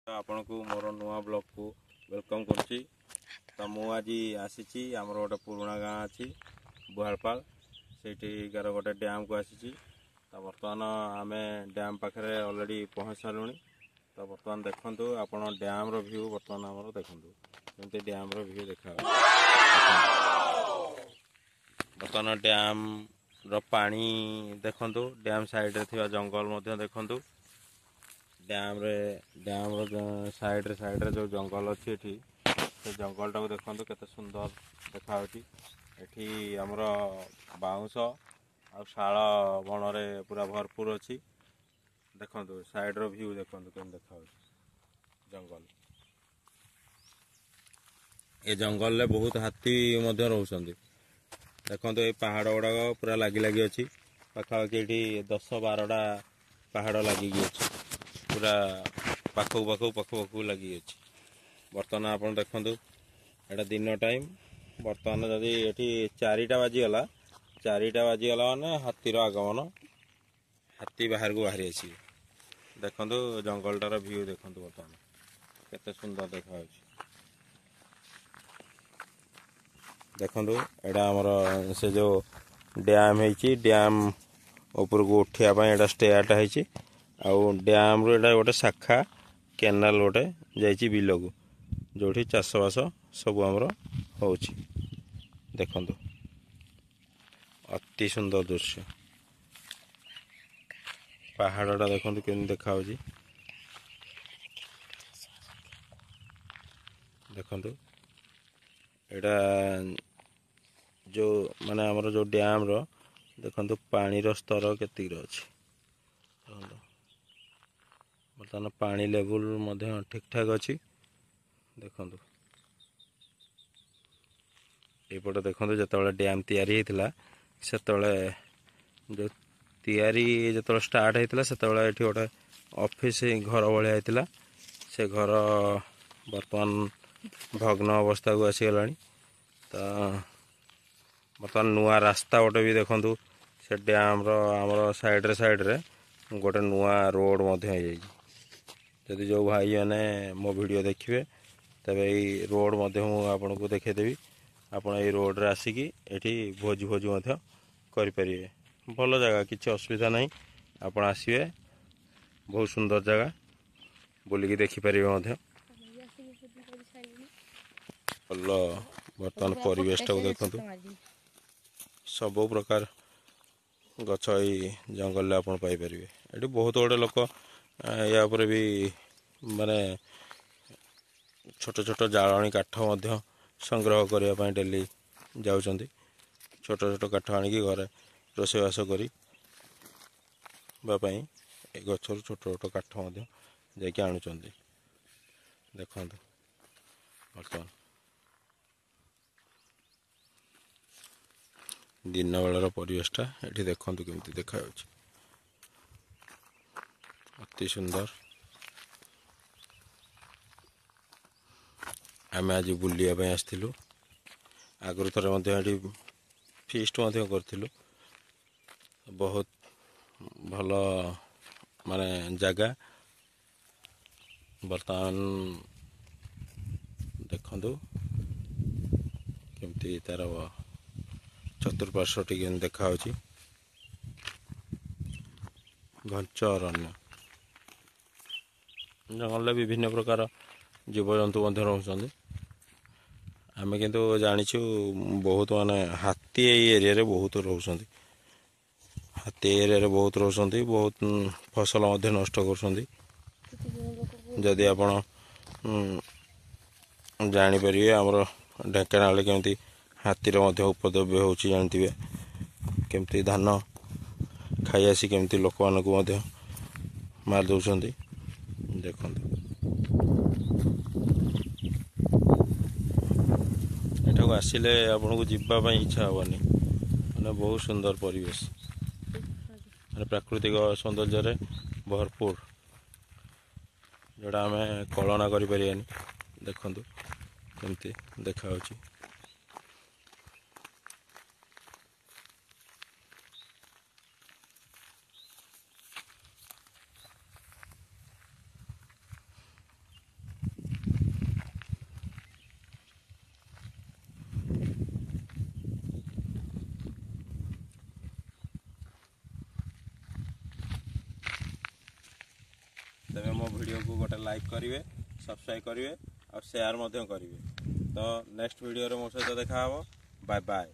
आपण को मोर नुआ ब्लॉग को वेलकम करछि। तो मु आज आसी आमर गोटे पुराणा गाँ अच्छी बुहालपाल सेठिकार गोटे डैम को आसी। तो बर्तमान आम डैम पाखे ऑलरेडी पहुँच सारूँ। तो बर्तमान देखु आप डैम व्यू बर्तमान आम देखु जमी डैम व्यू देखा बर्तमान डैम पानी देखु डैम साइड रे थिबा जंगल देखु डैम साइड रे जो जंगल अच्छी से जंगल टाक देखो केते सुंदर देखा एठी हमर बाउंश आ शाल बण रे पूरा भरपूर अच्छी। देखो साइड रो व्यू देखो केम देखा जंगल ये जंगल रे बहुत हाथी मध्य रहउछंदी। देखो ये पहाड़ गुड़ाक पूरा लगी लगी अच्छी पाखापाखि ये 10-12टा पहाड़ लगी अच्छी पूरा पाखक लगी अच्छी। बर्तमान आप देखु एटा दिन टाइम बर्तमान जदि ये 4टा बाजीगला मैंने हाथीर आगमन हाथी बाहर को बाहरी आसी देखु जंगलटार व्यू देखु बर्तमान केते सुंदर देखा देखु एटा आमर से जो डैम है डैम ऊपर को उठापी एटा स्टेयरटा है आउ डैम रू एटा गोटे शाखा केनाल गोटे जाइए बिल को जो चाषबास सब आमर हो देखु अति सुंदर दृश्य पहाड़टा देखो केमती देखा देखु एटा जो माने आमर जो डैम रो देखो पानी रो स्तर केती अच्छी बर्तमान पानी लेवल ठीक ठाक अच्छी। देखु एपटे देखो जो डैम तैयारी होता से जो तैयारी जो स्टार्ट होता से गोटे ऑफिस घर भाया होता से घर बर्तमान भग्न अवस्था को आसीगला। तो बर्तमान नुआ रास्ता गोटे भी देखु से डैम आमर साइड रे गोटे नुआ रोड जदि जो भाई मैंने मो वीडियो देखिए तबे ये रोड आपन को देखेदेवी आपन ये रोड रे आसिकी एठी भोज करें भल जगह किसी असुविधा नहीं आपन आसवे बहुत सुंदर जगह बुलिकी देखिपारे भल बर्तमान परिवेशटा को देखु सब प्रकार गछ जंगल आप पाइपर ये बहुत गुड़े लोक या भी माने छोट छोट जालनी काठ संग्रह करने डेली जाउछंती छोट छोट काठ आणिकी घरे रोषेबास करी गचर छोट छोट काठ जाकि आणुचंती। देखु बर्तमान दिन बेलार परिवेशटा ये देखु केमती देखा अति सुंदर। आम आज बुलायापी आसलु आगु थे फीस्ट करूँ बहुत भल माने जगह बर्तमान देखु केमती तार चतुर्पार्श्व टी देखा घंच अरण्य जंगल विभिन्न प्रकार जीवजंतु रोचते आम किंतु जाचु बहुत माने हाथी एरिया रे बहुत रोचते हाथी एरिया रे बहुत रोचते बहुत फसल नष्ट कर जदि आप जापर आमर ढेंकानाल केमती हाथीर उपद्रव्य हो जानते केमती धान खाई आसी केमती लोक मानक मार दौरान देखु एटा को आसिले आपन को जीवाई इच्छा हेनी मैंने बहुत सुंदर परिवेश मैंने प्राकृतिक सौंदर्य भरपूर जोड़ा आम कल्पना करें देखु केमती देखा तेरे मो वीडियो को गोटे लाइक करेंगे, सब्सक्राइब करेंगे और शेयर करेंगे। तो नेक्स्ट वीडियो रे मो सहित देखा। Bye bye.